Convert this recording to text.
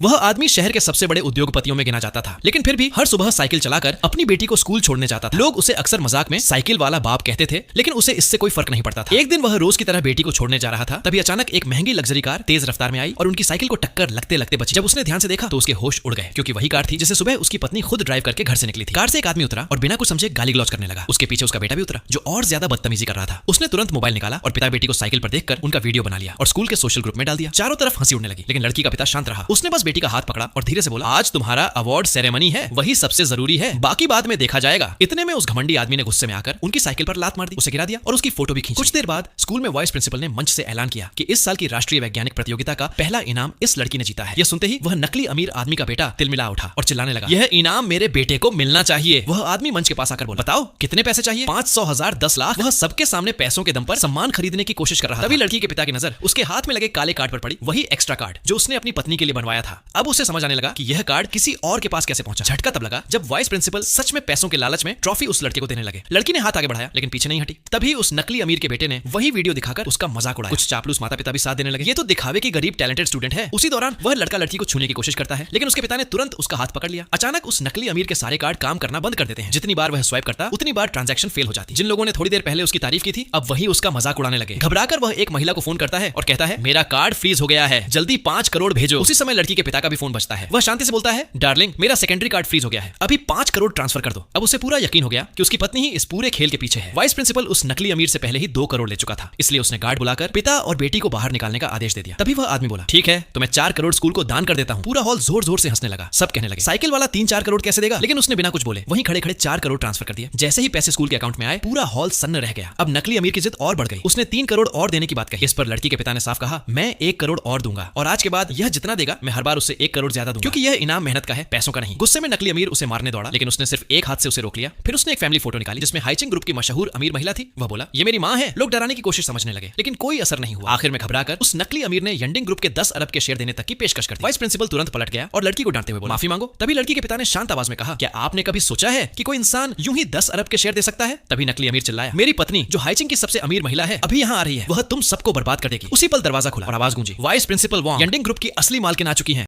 वह आदमी शहर के सबसे बड़े उद्योगपतियों में गिना जाता था, लेकिन फिर भी हर सुबह साइकिल चलाकर अपनी बेटी को स्कूल छोड़ने जाता था। लोग उसे अक्सर मजाक में साइकिल वाला बाप कहते थे, लेकिन उसे इससे कोई फर्क नहीं पड़ता था। एक दिन वह रोज की तरह बेटी को छोड़ने जा रहा था, तभी अचानक एक महंगी लग्जरी कार तेज रफ्तार में आई और उनकी साइकिल को टक्कर लगते लगते बची। जब उसने ध्यान से देखा तो उसके होश उड़ गए, क्योंकि वही कार थी जिसे सुबह उसकी पत्नी खुद ड्राइव करके घर से निकली थी। कार से एक आदमी उतरा और बिना कुछ समझे गाली गलौज करने लगा। उसके पीछे उसका बेटा भी उतरा, जो और ज्यादा बदतमीजी कर रहा था। उसने तुरंत मोबाइल निकाला और पिता बेटी को साइकिल पर देखकर उनका वीडियो बना लिया और स्कूल के सोशल ग्रुप में डाल दिया। चारों तरफ हंसी उड़ने लगी, लेकिन लड़की का पिता शांत रहा। उसने बस बेटी का हाथ पकड़ा और धीरे से बोला, आज तुम्हारा अवार्ड सेरेमनी है, वही सबसे जरूरी है, बाकी बाद में देखा जाएगा। इतने में उस घमंडी आदमी ने गुस्से में आकर उनकी साइकिल पर लात मार दी, उसे गिरा दिया और उसकी फोटो भी खींची। कुछ देर बाद स्कूल में वाइस प्रिंसिपल ने मंच से ऐलान किया कि इस साल की राष्ट्रीय वैज्ञानिक प्रतियोगिता का पहला इनाम इस लड़की ने जीता है। यह सुनते ही वह नकली अमीर आदमी का बेटा तिलमिला उठा और चिल्लाने लगा, यह इनाम मेरे बेटे को मिलना चाहिए। वह आदमी मंच के पास आकर बोला, बताओ कितने पैसे चाहिए? 500,000, 10 लाख। वह सबके सामने पैसों के दम पर सम्मान खरीदने की कोशिश कर रहा था। तभी लड़की के पिता की नजर उसके हाथ में लगे काले कार्ड पर पड़ी, वही एक्स्ट्रा कार्ड जो उसने अपनी पत्नी के लिए बनवाया था। अब उसे समझ आने लगा कि यह कार्ड किसी और के पास कैसे पहुंचा। झटका तब लगा जब वाइस प्रिंसिपल सच में पैसों के लालच में ट्रॉफी उस लड़के को देने लगे। लड़की ने हाथ आगे बढ़ाया, लेकिन पीछे नहीं हटी। तभी उस नकली अमीर के बेटे ने वही वीडियो दिखाकर उसका मजाक उड़ाया। कुछ चापलूस माता पिता भी साथ देने लगे, ये तो दिखावे की गरीब टैलेंटेड स्टूडेंट है। उसी दौरान वह लड़का लड़की को छूने की कोशिश करता है, लेकिन उसके पिता ने तुरंत उसका हाथ पकड़ लिया। अचानक उस नकली अमीर के सारे कार्ड काम करना बंद कर देते हैं। जितनी बार वह स्वाइप करता उतनी बार ट्रांजैक्शन फेल हो जाती। जिन लोगों ने थोड़ी देर पहले उसकी तारीफ की थी, अब वही उसका मजाक उड़ाने लगे। घबराकर वह एक महिला को फोन करता है और कहता है, मेरा कार्ड फ्रीज हो गया है, जल्दी 5 करोड़ भेजो। उसी समय लड़की के पिता का भी फोन बजता है। वह शांति से बोलता है, डार्लिंग मेरा सेकेंडरी कार्ड फ्रीज हो गया है, अभी 5 करोड़ ट्रांसफर कर दो। अब उसे पूरा यकीन हो गया कि उसकी पत्नी ही इस पूरे खेल के पीछे है। वाइस प्रिंसिपल उस नकली अमीर से पहले ही 2 करोड़ ले चुका था, इसलिए उसने गार्ड बुलाकर पिता और बेटी को बाहर निकालने का आदेश दे दिया। तभी वह आदमी बोला, ठीक है तो मैं 4 करोड़ स्कूल को दान कर देता हूँ। पूरा हॉल जोर जोर से हंसने लगा। सब कहने लगे, साइकिल वाला 3-4 करोड़ कैसे देगा? लेकिन उसने बिना कुछ बोले वहीं खड़े खड़े 4 करोड़ ट्रांसफर कर दिए। जैसे ही पैसे स्कूल के अकाउंट में आए, पूरा हॉल सन्न रह गया। अब नकली अमीर की जिद और बढ़ गई। उसने 3 करोड़ और देने की बात कही। इस पर लड़की के पिता ने साफ कहा, मैं 1 करोड़ और दूंगा और आज के बाद यह जितना देगा मैं हर बार उससे 1 करोड़ ज्यादा दूंगा, क्योंकि यह इनाम मेहनत का है, पैसों का नहीं। गुस्से में नकली अमीर उसे मारने दौड़ा, लेकिन उसने सिर्फ एक हाथ से उसे रोक लिया। फिर उसने एक फैमिली फोटो निकाली जिसमें हाइचिंग ग्रुप की मशहूर अमीर महिला थी। वह बोला, ये मेरी मां है। लोग डराने की कोशिश समझने लगे, लेकिन कोई असर नहीं हुआ। आखिर में घबराकर उस नकली अमीर ने यंडिंग ग्रुप के 10 अरब के शेयर देने तक की पेशकश कर दी। वाइस प्रिंसिपल तुरंत पलट गया और लड़की को डांटते हुए बोला, माफी मांगो। तभी लड़की के पिता ने शांत आवाज में कहा, क्या आपने कभी सोचा है कि कोई इंसान यूं ही 10 अरब के शेयर दे सकता है? तभी नकली अमीर चिल्लाया, मेरी पत्नी जो हाइचिंग की सबसे अमीर महिला है अभी यहाँ आ रही है, वह तुम सबको बर्बाद कर देगी। उसी पल दरवाजा खुला और आवाज गूंजी, वाइस प्रिंसिपल वॉन्ग यंडिंग ग्रुप की असली मालकिन आ चुकी है।